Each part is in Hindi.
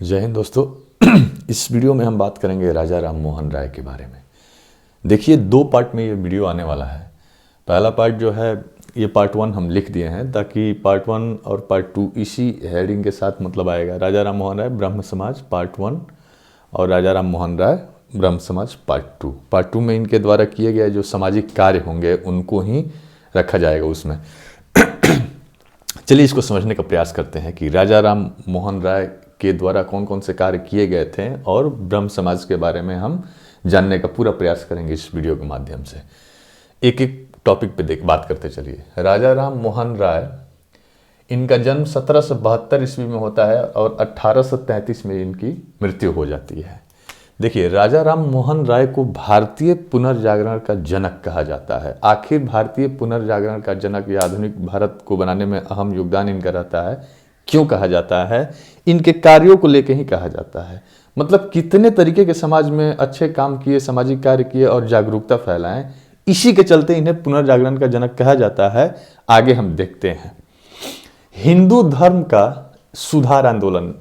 जय हिंद दोस्तों। इस वीडियो में हम बात करेंगे राजा राम मोहन राय के बारे में। देखिए, दो पार्ट में ये वीडियो आने वाला है। पहला पार्ट जो है ये पार्ट 1 हम लिख दिए हैं ताकि पार्ट 1 और पार्ट 2 इसी हेडिंग के साथ मतलब आएगा। राजा राम मोहन राय ब्रह्म समाज पार्ट 1 और राजा राम मोहन राय ब्रह्म समाज पार्ट 2। पार्ट 2 में इनके द्वारा किए गए जो सामाजिक कार्य होंगे उनको ही रखा जाएगा उसमें। चलिए इसको समझने का प्रयास करते हैं कि राजा राम मोहन राय के द्वारा कौन कौन से कार्य किए गए थे और ब्रह्म समाज के बारे में हम जानने का पूरा प्रयास करेंगे इस वीडियो के माध्यम से। एक एक टॉपिक पे बात करते चलिए। राजा राम मोहन राय, इनका जन्म 1772 ईस्वी में होता है और 1833 में इनकी मृत्यु हो जाती है। देखिए, राजा राम मोहन राय को भारतीय पुनर्जागरण का जनक कहा जाता है। आखिर भारतीय पुनर्जागरण का जनक या आधुनिक भारत को बनाने में अहम योगदान इनका रहता है। क्यों कहा जाता है? इनके कार्यों को लेकर ही कहा जाता है। मतलब कितने तरीके के समाज में अच्छे काम किए, सामाजिक कार्य किए और जागरूकता फैलाएं, इसी के चलते इन्हें पुनर्जागरण का जनक कहा जाता है। आगे हम देखते हैं। हिंदू धर्म का सुधार आंदोलन,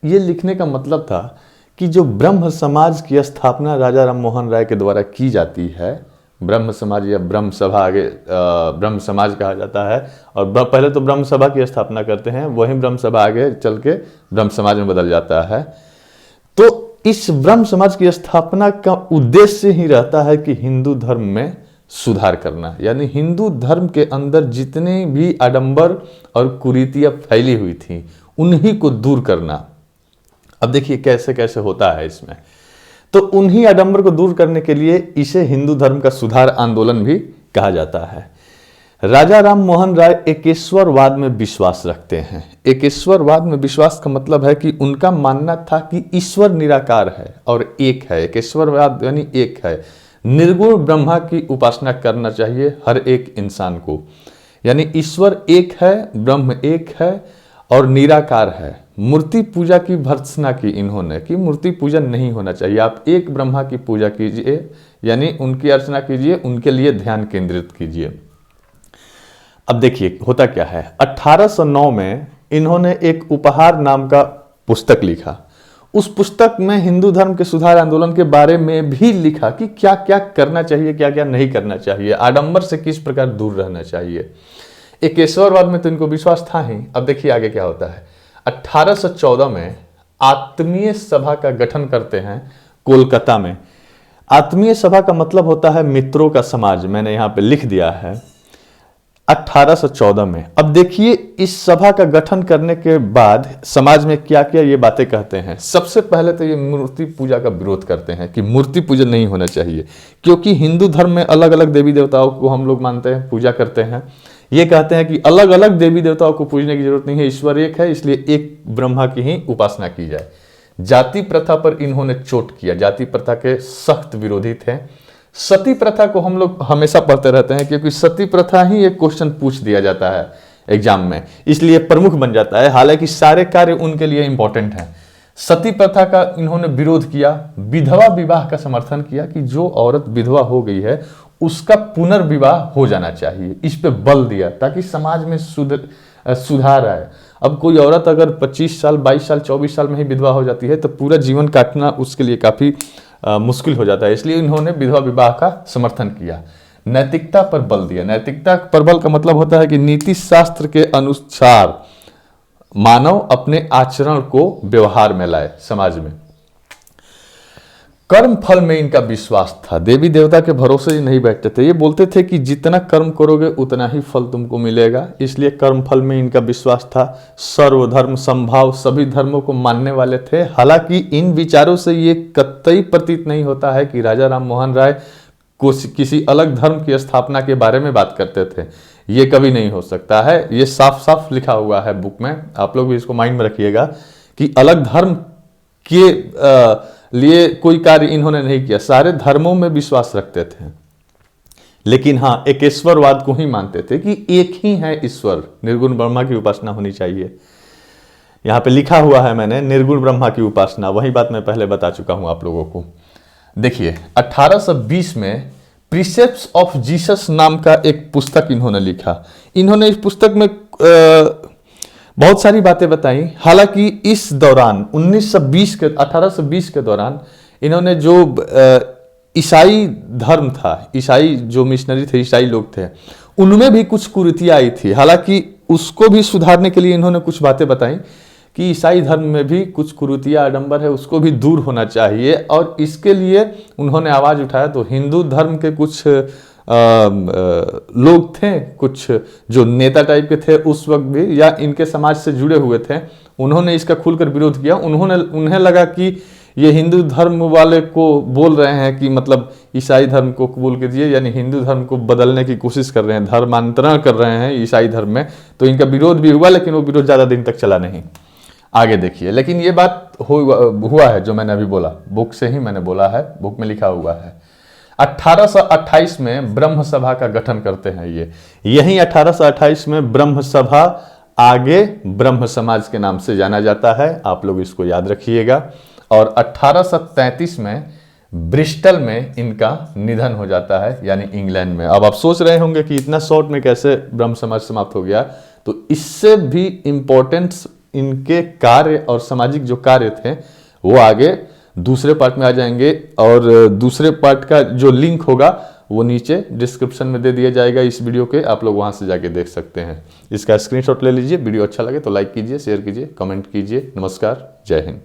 ये लिखने का मतलब था कि जो ब्रह्म समाज की स्थापना राजा राम मोहन राय के द्वारा की जाती है, ब्रह्म समाज या ब्रह्म सभा, आगे ब्रह्म समाज कहा जाता है, और पहले तो ब्रह्म सभा की स्थापना करते हैं, वही ब्रह्म सभा आगे चल के ब्रह्म समाज में बदल जाता है। तो इस ब्रह्म समाज की स्थापना का उद्देश्य ही रहता है कि हिंदू धर्म में सुधार करना, यानी हिंदू धर्म के अंदर जितने भी आडंबर और कुरीतियां फैली हुई थी उन्हीं को दूर करना। अब देखिए कैसे कैसे होता है इसमें। तो उन्हीं आडंबर को दूर करने के लिए इसे हिंदू धर्म का सुधार आंदोलन भी कहा जाता है। राजा राम मोहन राय एकेश्वरवाद में विश्वास रखते हैं। एकेश्वरवाद में विश्वास का मतलब है कि उनका मानना था कि ईश्वर निराकार है और एक है। एकेश्वरवाद यानी एक है। निर्गुण ब्रह्मा की उपासना करना चाहिए हर एक इंसान को, यानी ईश्वर एक है, ब्रह्म एक है और निराकार है। मूर्ति पूजा की भर्त्सना की इन्होंने कि मूर्ति पूजा नहीं होना चाहिए, आप एक ब्रह्मा की पूजा कीजिए, यानी उनकी अर्चना कीजिए, उनके लिए ध्यान केंद्रित कीजिए। अब देखिए होता क्या है। 1809 में इन्होंने एक उपहार नाम का पुस्तक लिखा। उस पुस्तक में हिंदू धर्म के सुधार आंदोलन के बारे में भी लिखा कि क्या क्या करना चाहिए, क्या क्या नहीं करना चाहिए, आडंबर से किस प्रकार दूर रहना चाहिए। एकेश्वरवाद में तो इनको विश्वास था ही। अब देखिए आगे क्या होता है। 1814 में आत्मीय सभा का गठन करते हैं कोलकाता में। आत्मीय सभा का मतलब होता है मित्रों का समाज, मैंने यहां पे लिख दिया है 1814 में। अब देखिए इस सभा का गठन करने के बाद समाज में क्या क्या ये बातें कहते हैं। सबसे पहले तो ये मूर्ति पूजा का विरोध करते हैं कि मूर्ति पूजन नहीं होना चाहिए, क्योंकि हिंदू धर्म में अलग अलग देवी देवताओं को हम लोग मानते हैं, पूजा करते हैं। ये कहते हैं कि अलग अलग देवी देवताओं को पूजने की जरूरत नहीं है, ईश्वर एक है, इसलिए एक ब्रह्मा की ही उपासना की जाए। जाति प्रथा पर इन्होंने चोट किया, जाति प्रथा के सख्त विरोधी थे। सती प्रथा को हम लोग हमेशा पढ़ते रहते हैं, क्योंकि सती प्रथा ही एक क्वेश्चन पूछ दिया जाता है एग्जाम में, इसलिए प्रमुख बन जाता है। हालांकि सारे कार्य उनके लिए इंपॉर्टेंट हैं। सती प्रथा का इन्होंने विरोध किया। विधवा विवाह का समर्थन किया कि जो औरत विधवा हो गई है उसका पुनर्विवाह हो जाना चाहिए, इस पे बल दिया ताकि समाज में सुधार आए। अब कोई औरत अगर 25 साल 22 साल 24 साल में ही विधवा हो जाती है तो पूरा जीवन काटना उसके लिए काफी मुश्किल हो जाता है, इसलिए इन्होंने विधवा विवाह का समर्थन किया। नैतिकता पर बल दिया। नैतिकता पर बल का मतलब होता है कि नीति शास्त्र के अनुसार मानव अपने आचरण को व्यवहार में लाए समाज में। कर्म फल में इनका विश्वास था। देवी देवता के भरोसे ही नहीं बैठते थे। ये बोलते थे कि जितना कर्म करोगे उतना ही फल तुमको मिलेगा, इसलिए कर्म फल में इनका विश्वास था। सर्वधर्म समभाव, सभी धर्मों को मानने वाले थे। हालांकि इन विचारों से ये कतई प्रतीत नहीं होता है कि राजा राम मोहन राय को किसी अलग धर्म की स्थापना के बारे में बात करते थे। ये कभी नहीं हो सकता है। ये साफ साफ लिखा हुआ है बुक में, आप लोग भी इसको माइंड में रखिएगा कि अलग धर्म के लिए कोई कार्य इन्होंने नहीं किया। सारे धर्मों में विश्वास रखते थे, लेकिन हाँ एकेश्वरवाद को ही मानते थे कि एक ही है ईश्वर, निर्गुण ब्रह्मा की उपासना होनी चाहिए। यहां पे लिखा हुआ है मैंने निर्गुण ब्रह्मा की उपासना, वही बात मैं पहले बता चुका हूं आप लोगों को। देखिए 1820 में प्रीसेप्ट्स ऑफ जीसस नाम का एक पुस्तक इन्होंने लिखा। इन्होंने इस पुस्तक में बहुत सारी बातें बताई। हालांकि इस दौरान 1820 के दौरान इन्होंने जो ईसाई धर्म था, ईसाई जो मिशनरी थे, ईसाई लोग थे, उनमें भी कुछ कुरीतियां आई थी। हालांकि उसको भी सुधारने के लिए इन्होंने कुछ बातें बताई कि ईसाई धर्म में भी कुछ कुरीतियां, आडंबर है, उसको भी दूर होना चाहिए। और इसके लिए उन्होंने आवाज उठाया। तो हिंदू धर्म के कुछ लोग थे, कुछ जो नेता टाइप के थे उस वक्त भी, या इनके समाज से जुड़े हुए थे, उन्होंने इसका खुलकर विरोध किया। उन्हें लगा कि ये हिंदू धर्म वाले को बोल रहे हैं कि मतलब ईसाई धर्म को कबूल कीजिए, यानी हिंदू धर्म को बदलने की कोशिश कर रहे हैं, धर्मांतरण कर रहे हैं ईसाई धर्म में। तो इनका विरोध भी हुआ, लेकिन वो विरोध ज़्यादा दिन तक चला नहीं। आगे देखिए, लेकिन ये बात हुआ है जो मैंने अभी बोला, बुक से ही मैंने बोला है, बुक में लिखा हुआ है। 1828 में ब्रह्म सभा का गठन करते हैं ये। यही 1828 में ब्रह्म सभा, आगे ब्रह्म समाज के नाम से जाना जाता है, आप लोग इसको याद रखिएगा। और 1833 में ब्रिस्टल में इनका निधन हो जाता है, यानी इंग्लैंड में। अब आप सोच रहे होंगे कि इतना शॉर्ट में कैसे ब्रह्म समाज समाप्त हो गया। तो इससे भी इंपॉर्टेंस इनके कार्य और सामाजिक जो कार्य थे वो आगे दूसरे पार्ट में आ जाएंगे। और दूसरे पार्ट का जो लिंक होगा वो नीचे डिस्क्रिप्शन में दे दिया जाएगा इस वीडियो के, आप लोग वहां से जाके देख सकते हैं। इसका स्क्रीनशॉट ले लीजिए। वीडियो अच्छा लगे तो लाइक कीजिए, शेयर कीजिए, कमेंट कीजिए। नमस्कार, जय हिंद।